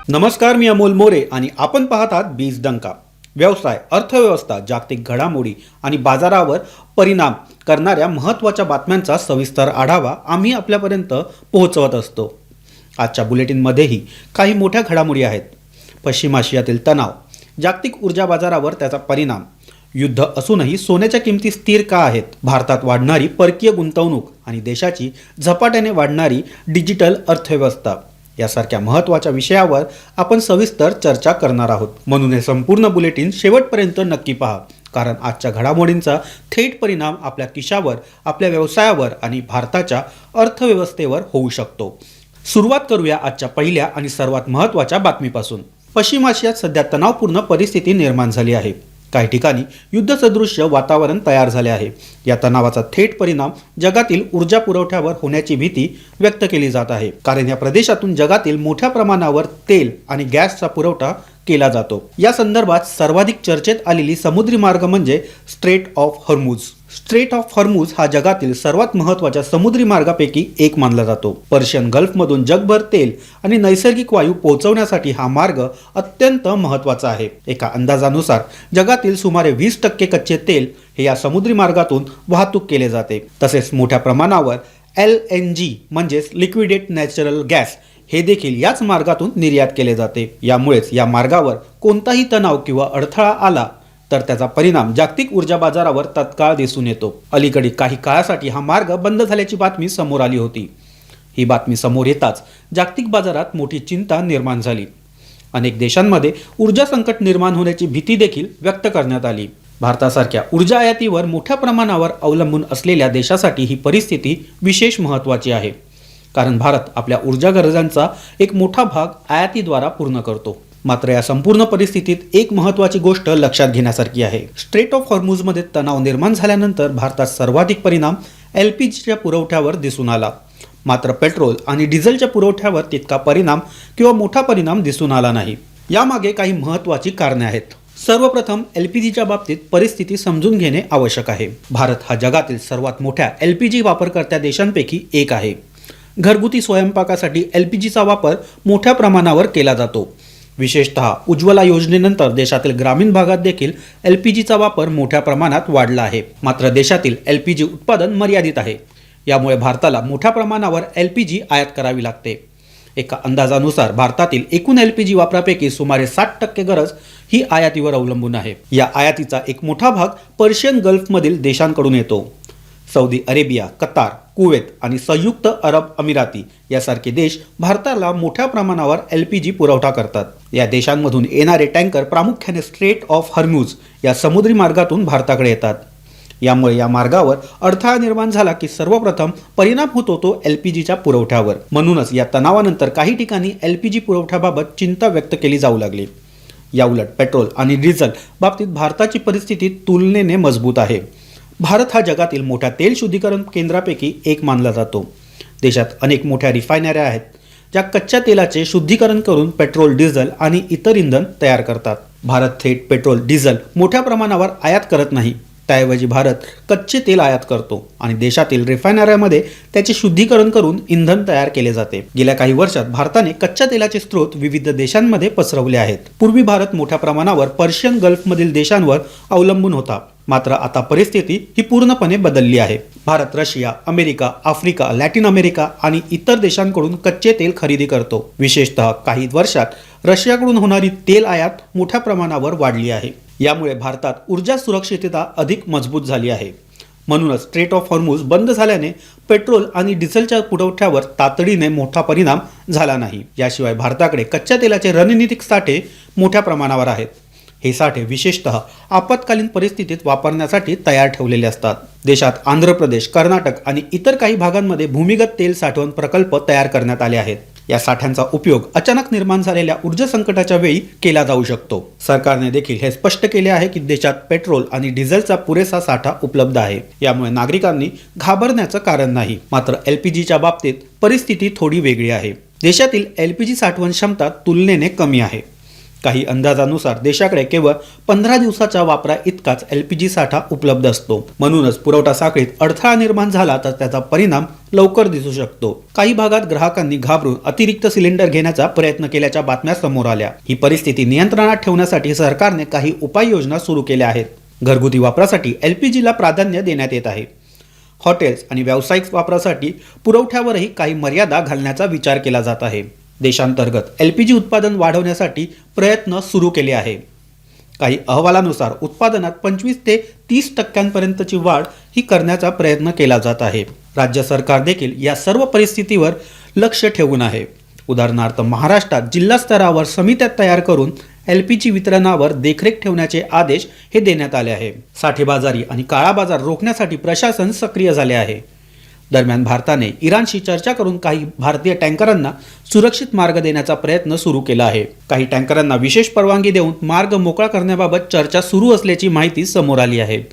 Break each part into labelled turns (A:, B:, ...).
A: नमस्कार, मी अमोल मोरे आणि आपण पाहत आहात बीज डंका. व्यवसाय, अर्थव्यवस्था, जागतिक घडामोडी आणि बाजारावर परिणाम करणाऱ्या महत्त्वाच्या बातम्यांचा सविस्तर आढावा आम्ही आपल्यापर्यंत पोहोचवत असतो. आजच्या बुलेटिनमध्येही काही मोठ्या घडामोडी आहेत. पश्चिम आशियातील तणाव, जागतिक ऊर्जा बाजारावर त्याचा परिणाम, युद्ध असूनही सोन्याच्या किमती स्थिर का आहेत, भारतात वाढणारी परकीय गुंतवणूक आणि देशाची झपाट्याने वाढणारी डिजिटल अर्थव्यवस्था यासारख्या महत्त्वाच्या विषयावर आपण सविस्तर चर्चा करणार आहोत. म्हणून हे संपूर्ण बुलेटिन शेवटपर्यंत नक्की पहा, कारण आजच्या घडामोडींचा थेट परिणाम आपल्या खिशावर, आपल्या व्यवसायावर आणि भारताच्या अर्थव्यवस्थेवर होऊ शकतो. सुरुवात करूया आजच्या पहिल्या आणि सर्वात महत्त्वाच्या बातमीपासून. पश्चिम आशियात सध्या तणावपूर्ण परिस्थिती निर्माण झाली आहे. काही ठिकाणी युद्धसदृश्य वातावरण तयार झाले आहे. या तणावाचा थेट परिणाम जगातील ऊर्जा पुरवठ्यावर होण्याची भीती व्यक्त केली जात आहे, कारण या प्रदेशातून जगातील मोठ्या प्रमाणावर तेल आणि गॅसचा पुरवठा केला जातो. या संदर्भात सर्वाधिक चर्चेत आलेली समुद्री मार्ग म्हणजे स्ट्रेट ऑफ हॉर्मुझ. स्ट्रेट ऑफ हॉर्मुझ हा जगातील सर्वात महत्त्वाच्या समुद्री मार्गापैकी एक मानला जातो. पर्शियन गल्फमधून जगभर तेल आणि नैसर्गिक वायू पोहोचवण्यासाठी हा मार्ग अत्यंत महत्त्वाचा आहे. एका अंदाजानुसार जगातील सुमारे 20% कच्चे तेल हे या समुद्री मार्गातून वाहतूक केले जाते. तसेच मोठ्या प्रमाणावर LNG म्हणजेच लिक्विडेट नॅचरल गॅस हे देखील याच मार्गातून निर्यात केले जाते. यामुळेच या मार्गावर कोणताही तणाव किंवा अडथळा आला तर त्याचा परिणाम जागतिक ऊर्जा बाजारावर तत्काळ दिसून येतो. अलीकडे काही काळासाठी हा मार्ग बंद झाल्याची बातमी समोर आली होती. ही बातमी समोर येताच जागतिक बाजारात मोठी चिंता निर्माण झाली. अनेक देशांमध्ये ऊर्जा संकट निर्माण होण्याची भीती देखील व्यक्त करण्यात आली. भारतासारख्या ऊर्जा आयातीवर मोठ्या प्रमाणावर अवलंबून असलेल्या देशासाठी ही परिस्थिती विशेष महत्त्वाची आहे, कारण भारत आपल्या ऊर्जा गरजांचा एक मोठा भाग आयातीद्वारा पूर्ण करतो. मात्र या संपूर्ण परिस्थितीत एक महत्त्वाची गोष्ट लक्षात घेण्यासारखी आहे. स्ट्रेट ऑफ हॉर्मुझमध्ये तणाव निर्माण झाल्यानंतर भारतात सर्वाधिक परिणाम LPGच्या पुरवठ्यावर दिसून आला. मात्र पेट्रोल आणि डिझेलच्या पुरवठ्यावर तितका परिणाम किंवा मोठा परिणाम दिसून आला नाही. यामागे काही महत्त्वाची कारणे आहेत. सर्वप्रथम LPGच्या बाबतीत परिस्थिती समजून घेणे आवश्यक आहे. भारत हा जगातील सर्वात मोठ्या LPG वापरकर्त्या देशांपैकी एक आहे. घरगुती स्वयंपाकासाठी LPGचा वापर मोठ्या प्रमाणावर केला जातो. विशेषतः उज्ज्वला योजनेनंतर देशातील ग्रामीण भागात देखील LPGचा वापर मोठ्या प्रमाणात वाढला आहे. मात्र देशातील LPG उत्पादन मर्यादित आहे. यामुळे भारताला मोठ्या प्रमाणावर LPG आयात करावी लागते. एका अंदाजानुसार भारतातील एकूण LPG वापरापैकी सुमारे 60% गरज ही आयातीवर अवलंबून आहे. या आयातीचा एक मोठा भाग पर्शियन गल्फमधील देशांकडून येतो. सौदी अरेबिया, कतार, कुवेत आणि संयुक्त अरब अमिराती यासारखे देश भारताला मोठ्या प्रमाणावर LPG पुरवठा करतात. या देशांमधून येणारे टँकर प्रामुख्याने स्ट्रेट ऑफ हॉर्मुझ या समुद्री मार्गातून भारताकडे येतात. यामुळे या मार्गावर अडथळा निर्माण झाला की सर्वप्रथम परिणाम होतो तो LPGच्या पुरवठ्यावर. म्हणूनच या तणावानंतर काही ठिकाणी LPG पुरवठ्याबाबत चिंता व्यक्त केली जाऊ लागली. याउलट पेट्रोल आणि डिझेल बाबतीत भारताची परिस्थिती तुलनेने मजबूत आहे. भारत हा जगातील मोठ्या तेल शुद्धीकरण केंद्रापैकी एक मानला जातो. देशात अनेक मोठ्या रिफायनऱ्या आहेत ज्या कच्च्या तेलाचे शुद्धीकरण करून पेट्रोल, डिझेल आणि इतर इंधन तयार करतात. भारत थेट पेट्रोल, डिझेल मोठ्या प्रमाणावर आयात करत नाही. त्याऐवजी भारत कच्चे तेल आयात करतो आणि देशातील रिफायनऱ्यामध्ये त्याचे शुद्धीकरण करून इंधन तयार केले जाते. गेल्या काही वर्षात भारताने कच्च्या तेलाचे स्रोत विविध देशांमध्ये पसरवले आहेत. पूर्वी भारत मोठ्या प्रमाणावर पर्शियन गल्फमधील देशांवर अवलंबून होता. मात्र आता परिस्थिती ही पूर्णपणे बदलली आहे. Bharat Russia, America, Africa, Latin America आणि इतर देशांकडून कच्चे तेल खरेदी करतो. विशेषतः काही वर्षात रशियाकडून होणारी तेल आयात मोठ्या प्रमाणावर वाढली आहे. यामुळे भारतात ऊर्जा सुरक्षितता अधिक मजबूत झाली आहे. म्हणूनच स्ट्रेट ऑफ हॉर्मुझ बंद झाल्याने पेट्रोल आणि डिझेलच्या पुरवठ्यावर तातडीने मोठा परिणाम झाला नाही. याशिवाय भारताकडे कच्च्या तेलाचे रणनीतिक साठे मोठ्या प्रमाणावर आहेत. हे साठे विशेषतः आपत्कालीन परिस्थितीत वापरण्यासाठी तयार ठेवलेले असतात. देशात आंध्र प्रदेश, कर्नाटक आणि इतर काही भागांमध्ये भूमिगत तेल साठवण प्रकल्प तयार करण्यात आले आहेत. या साठ्यांचा उपयोग अचानक निर्माण झालेल्या ऊर्जा संकटाच्या वेळी केला जाऊ शकतो. सरकारने देखील हे स्पष्ट केले आहे की देशात पेट्रोल आणि डिझेलचा पुरेसा साठा उपलब्ध आहे. यामुळे नागरिकांनी घाबरण्याचं कारण नाही. मात्र LPGच्या बाबतीत परिस्थिती थोडी वेगळी आहे. देशातील LPG साठवण क्षमता तुलनेने कमी आहे. काही अंदाजानुसार देशाकडे केवळ 15 दिवसाच्या वापरा इतकाच LPG साठा उपलब्ध असतो. म्हणूनच पुरवठा साखळीत अडथळा निर्माण झाला तर त्याचा परिणाम लवकर दिसू शकतो. काही भागात ग्राहकांनी घाबरून अतिरिक्त सिलेंडर घेण्याचा प्रयत्न केल्याच्या बातम्या समोर आल्या. ही परिस्थिती नियंत्रणात ठेवण्यासाठी सरकारने काही उपाययोजना सुरू केल्या आहेत. घरगुती वापरासाठी LPGला प्राधान्य देण्यात येत आहे. हॉटेल्स आणि व्यावसायिक वापरासाठी पुरवठ्यावरही काही मर्यादा घालण्याचा विचार केला जात आहे. देशांतर्गत LPG उत्पादन वाढवण्यासाठी प्रयत्न सुरू केले आहे. काही अहवालानुसार उत्पादनात 25 ते 30% वाढ ही करण्याचा प्रयत्न केला जात आहे. राज्य सरकार देखील या सर्व परिस्थितीवर लक्ष ठेवून आहे. उदाहरणार्थ महाराष्ट्रात जिल्हा स्तरावर समित्या तयार करून LPG वितरणावर देखरेख ठेवण्याचे आदेश हे देण्यात आले आहे. साठेबाजारी आणि काळा बाजार रोखण्यासाठी प्रशासन सक्रिय झाले आहे. दरम्यान भारताने इराणशी चर्चा करून काही भारतीय टँकरांना सुरक्षित मार्ग देण्याचा प्रयत्न सुरू केला आहे. काही टँकरांना विशेष परवानगी देऊन मार्ग मोकळा करण्याबाबत चर्चा सुरू असल्याची माहिती समोर आली आहे.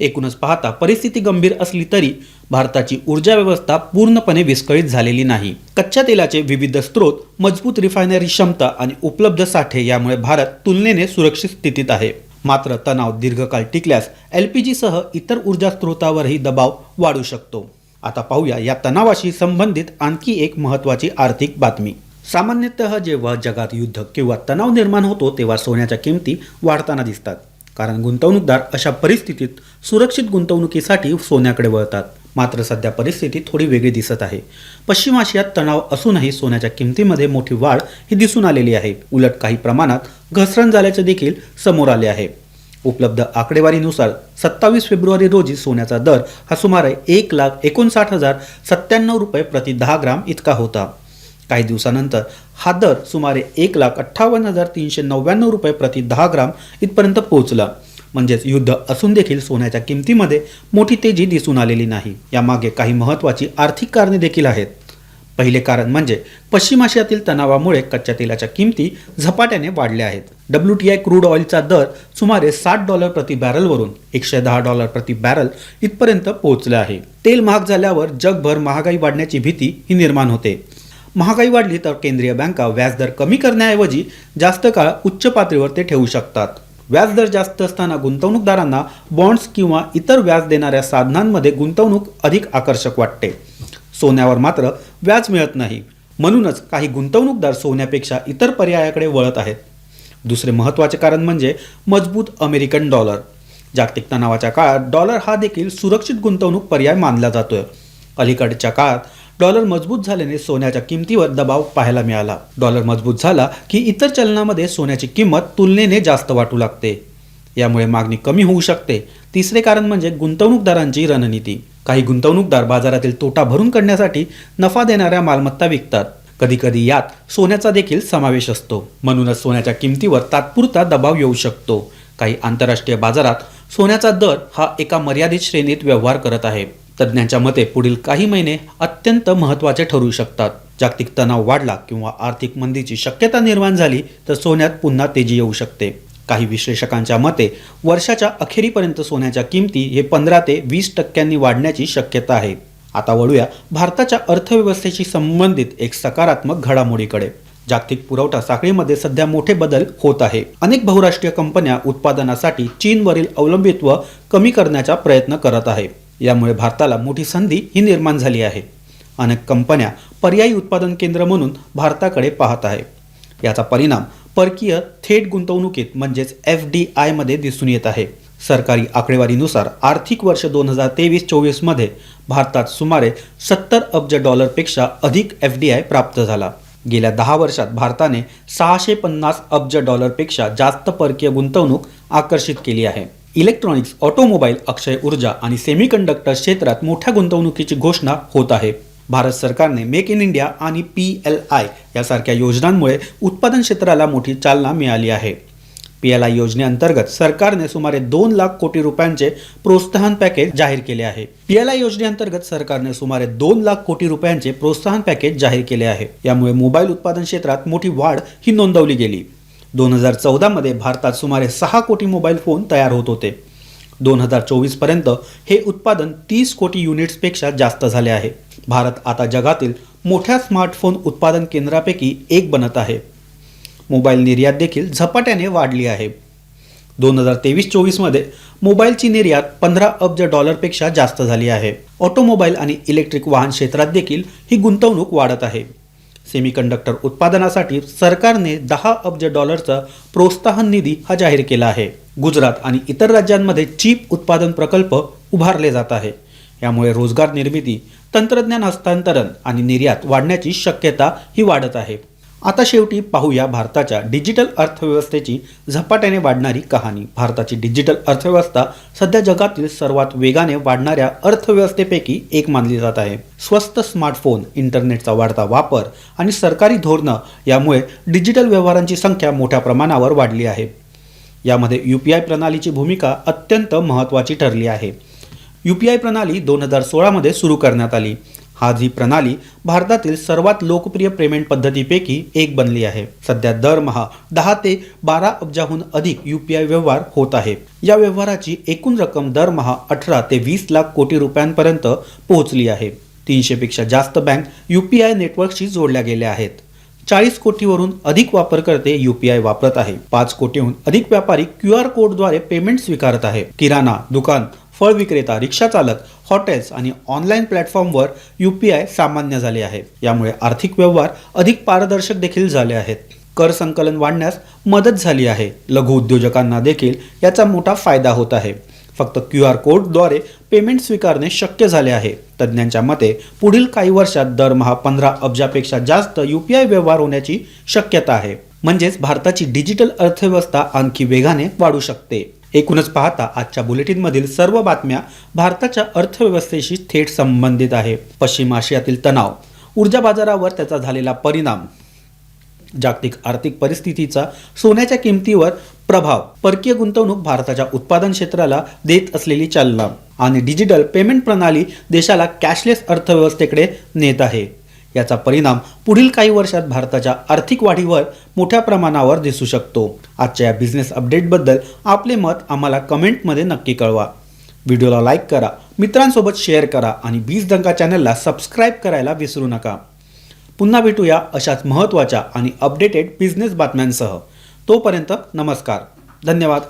A: एकूणच पाहता परिस्थिती गंभीर असली तरी भारताची ऊर्जा व्यवस्था पूर्णपणे विस्कळीत झालेली नाही. कच्च्या तेलाचे विविध स्रोत, मजबूत रिफायनरी क्षमता आणि उपलब्ध साठे यामुळे भारत तुलनेने सुरक्षित स्थितीत आहे. मात्र तणाव दीर्घकाळ टिकल्यास LPG सह इतर ऊर्जा स्रोतावरही दबाव वाढू शकतो. आता पाहूया या तणावाशी संबंधित आणखी एक महत्त्वाची आर्थिक बातमी. सामान्यतः जेव्हा जगात युद्ध किंवा तणाव निर्माण होतो तेव्हा सोन्याच्या किमती वाढताना दिसतात. कारण गुंतवणूकदार अशा परिस्थितीत सुरक्षित गुंतवणुकीसाठी सोन्याकडे वळतात. मात्र सध्या परिस्थिती थोडी वेगळी दिसत आहे. पश्चिम आशियात तणाव असूनही सोन्याच्या किमतीमध्ये मोठी वाढ ही दिसून आलेली आहे. उलट काही प्रमाणात घसरण झाल्याचे देखील समोर आले आहे. उपलब्ध आकडेवारीनुसार 27 फेब्रुवारी रोजी सोन्याचा दर हा सुमारे 1,59,097 रुपये प्रति 10 ग्राम इतका होता. काही दिवसानंतर हा दर सुमारे 1,58,399 रुपये प्रति 10 ग्राम इथपर्यंत पोहोचला. म्हणजेच युद्ध असून देखील सोन्याच्या किमतीमध्ये मोठी तेजी दिसून आलेली नाही. यामागे काही महत्त्वाची आर्थिक कारणे देखील आहेत. पहिले कारण म्हणजे पश्चिम आशियातील तणावामुळे कच्च्या तेलाच्या किमती झपाट्याने वाढल्या आहेत. WTI क्रूड ऑइलचा दर सुमारे $60 प्रति बॅरलवरून $110 प्रति बॅरल इथपर्यंत पोहोचला आहे. तेल महाग झाल्यावर जगभर महागाई वाढण्याची भीती ही निर्माण होते. महागाई वाढली तर केंद्रीय बँका व्याजदर कमी करण्याऐवजी जास्त काळ उच्च पातळीवर ते ठेवू शकतात. व्याजदर जास्त असताना गुंतवणूकदारांना बॉन्ड्स किंवा इतर व्याज देणाऱ्या साधनांमध्ये गुंतवणूक अधिक आकर्षक वाटते. सोन्यावर मात्र व्याज मिळत नाही. म्हणूनच काही गुंतवणूकदार सोन्यापेक्षा इतर पर्यायाकडे वळत आहेत. दुसरे महत्त्वाचे कारण म्हणजे मजबूत अमेरिकन डॉलर. जागतिक तणावाच्या काळात डॉलर हा देखील सुरक्षित गुंतवणूक पर्याय मानला जातोय. अलीकडच्या काळात डॉलर मजबूत झाल्याने सोन्याच्या किमतीवर दबाव पाहायला मिळाला. डॉलर मजबूत झाला की इतर चलनामध्ये सोन्याची किंमत तुलनेने जास्त वाटू लागते. यामुळे मागणी कमी होऊ शकते. तिसरे कारण म्हणजे गुंतवणूकदारांची रणनीती. काही गुंतवणूकदार बाजारातील तोटा भरून काढण्यासाठी नफा देणाऱ्या मालमत्ता विकतात. कधीकधी यात सोन्याचा देखील समावेश असतो. म्हणूनच सोन्याच्या किमतीवर तात्पुरता दबाव येऊ शकतो. काही आंतरराष्ट्रीय बाजारात सोन्याचा दर हा एका मर्यादित श्रेणीत व्यवहार करत आहे. तज्ज्ञांच्या मते पुढील काही महिने अत्यंत महत्त्वाचे ठरू शकतात. जागतिक तणाव वाढला किंवा आर्थिक मंदीची शक्यता निर्माण झाली तर सोन्यात पुन्हा तेजी येऊ शकते. काही विश्लेषकांच्या मते वर्षाच्या अखेरीपर्यंत सोन्याच्या किमती हे 15 ते 20% वाढण्याची शक्यता आहे. आता वळूया भारताच्या अर्थव्यवस्थेशी संबंधित एक सकारात्मक घडामोडीकडे. जागतिक पुरवठा साखळीमध्ये सध्या मोठे बदल होत आहे. अनेक बहुराष्ट्रीय कंपन्या उत्पादनासाठी चीनवरील अवलंबित्व कमी करण्याचा प्रयत्न करत आहे. यामुळे भारताला मोठी संधी ही निर्माण झाली आहे. अनेक कंपन्या पर्यायी उत्पादन केंद्र म्हणून भारताकडे पाहत आहे. याचा परिणाम परकीय थेट गुंतवणुकीत म्हणजेच FDI मध्ये दिसून येत आहे. सरकारी आकडेवारीनुसार आर्थिक वर्ष 2023-24 मध्ये भारतात सुमारे $70 अब्ज पेक्षा अधिक FDI प्राप्त झाला. गेल्या 10 वर्षात भारताने $650 अब्ज पेक्षा जास्त परकीय गुंतवणूक आकर्षित केली आहे. इलेक्ट्रॉनिक्स, ऑटोमोबाईल, अक्षय ऊर्जा आणि सेमीकंडक्टर क्षेत्रात मोठ्या गुंतवणुकीची घोषणा होत आहे. भारत सरकारने मेक इन इंडिया आणि PLI यासारख्या योजनांमुळे उत्पादन क्षेत्राला मोठी चालना मिळाली आहे. PLI योजनेअंतर्गत सरकारने सुमारे 2 लाख कोटी रुपयांचे प्रोत्साहन पॅकेज जाहीर केले आहे. PLI योजनेअंतर्गत सरकारने सुमारे 2 लाख कोटी रुपयांचे प्रोत्साहन पॅकेज जाहीर केले आहे. यामुळे मोबाईल उत्पादन क्षेत्रात मोठी वाढ ही नोंदवली गेली. 2014 मध्ये भारतात सुमारे 6 कोटी मोबाईल फोन तयार होत होते. 2024 पर्यंत हे उत्पादन 30 कोटी युनिट्सपेक्षा जास्त झाले आहे. भारत आता जगातील मोठ्या स्मार्टफोन उत्पादन केंद्रापैकी एक बनत आहे. मोबाईल निर्यात देखील झपाट्याने वाढली आहे. 2023-24 मोबाईलची निर्यात 15 अब्ज डॉलरपेक्षा जास्त झाली आहे. ऑटोमोबाईल आणि इलेक्ट्रिक वाहन क्षेत्रात देखील ही गुंतवणूक वाढत आहे. सेमीकंडक्टर उत्पादनासाठी सरकारने 10 अब्ज डॉलरचा प्रोत्साहन निधी हा जाहीर केला आहे. गुजरात आणि इतर राज्यांमध्ये चिप उत्पादन प्रकल्प उभारले जात आहे. यामुळे रोजगार निर्मिती, तंत्रज्ञान हस्तांतरण आणि निर्यात वाढण्याची शक्यता ही वाढत आहे. आता शेवटी पाहूया भारताच्या डिजिटल अर्थव्यवस्थेची झपाट्याने वाढणारी कहाणी. भारताची डिजिटल अर्थव्यवस्था सध्या जगातील सर्वात वेगाने वाढणाऱ्या अर्थव्यवस्थेपैकी एक मानली जात आहे. स्वस्त स्मार्टफोन, इंटरनेटचा वाढता वापर आणि सरकारी धोरणं यामुळे डिजिटल व्यवहारांची संख्या मोठ्या प्रमाणावर वाढली आहे. यामध्ये UPI प्रणालीची भूमिका अत्यंत महत्त्वाची ठरली आहे. UPI प्रणाली 2016 सुरू करण्यात आली. आज ही प्रणाली भारतातील सर्वात लोकप्रिय पेमेंट पद्धतीपैकी एक बनली आहे. सध्या दरमहा 10 ते 12 अब्जाहून अधिक UPI व्यवहार होत आहे. या व्यवहाराची एकूण रक्कम दरमहा 18 ते 20 लाख कोटी रुपयांपर्यंत पोहोचली आहे. 300 पेक्षा जास्त बँक UPI नेटवर्कशी जोडल्या गेल्या आहेत. 40 कोटीवरून अधिक वापरकर्ते UPI वापरत आहे. 5 कोटीहून अधिक व्यापारी QR कोडद्वारे पेमेंट स्वीकारत आहे. किराणा दुकान, फळ विक्रेता, रिक्षा चालक, हॉटेल्स आणि ऑनलाईन प्लॅटफॉर्मवर UPI सामान्य झाले आहे. यामुळे आर्थिक व्यवहार अधिक पारदर्शक देखील झाले आहेत. कर संकलन वाढण्यास मदत झाली आहे. लघु उद्योजकांना देखील याचा मोठा फायदा होत आहे. फक्त QR कोडद्वारे पेमेंट स्वीकारणे शक्य झाले आहे. तज्ज्ञांच्या मते पुढील काही वर्षात दरमहा 15 अब्जापेक्षा जास्त UPI व्यवहार होण्याची शक्यता आहे. म्हणजेच भारताची डिजिटल अर्थव्यवस्था आणखी वेगाने वाढू शकते. एकूणच पाहता आजच्या बुलेटिनमधील सर्व बातम्या भारताच्या अर्थव्यवस्थेशी थेट संबंधित आहे. पश्चिम आशियातील तणाव, ऊर्जा बाजारावर त्याचा झालेला परिणाम, जागतिक आर्थिक परिस्थितीचा सोन्याच्या किमतीवर प्रभाव, परकीय गुंतवणूक भारताच्या उत्पादन क्षेत्राला देत असलेली चालना आणि डिजिटल पेमेंट प्रणाली देशाला कॅशलेस अर्थव्यवस्थेकडे नेत आहे. याचा परिणाम पुढील काही वर्षात भारताच्या आर्थिक वाढीवर मोठ्या प्रमाणावर दिसू शकतो. आजच्या या बिझनेस अपडेटबद्दल आपले मत आम्हाला कमेंटमध्ये नक्की कळवा. व्हिडिओला लाईक करा, मित्रांसोबत शेअर करा आणि बीज डंका चॅनलला सबस्क्राईब करायला विसरू नका. पुन्हा भेटूया अशाच महत्त्वाच्या आणि अपडेटेड बिझनेस बातम्यांसह. तोपर्यंत नमस्कार. धन्यवाद.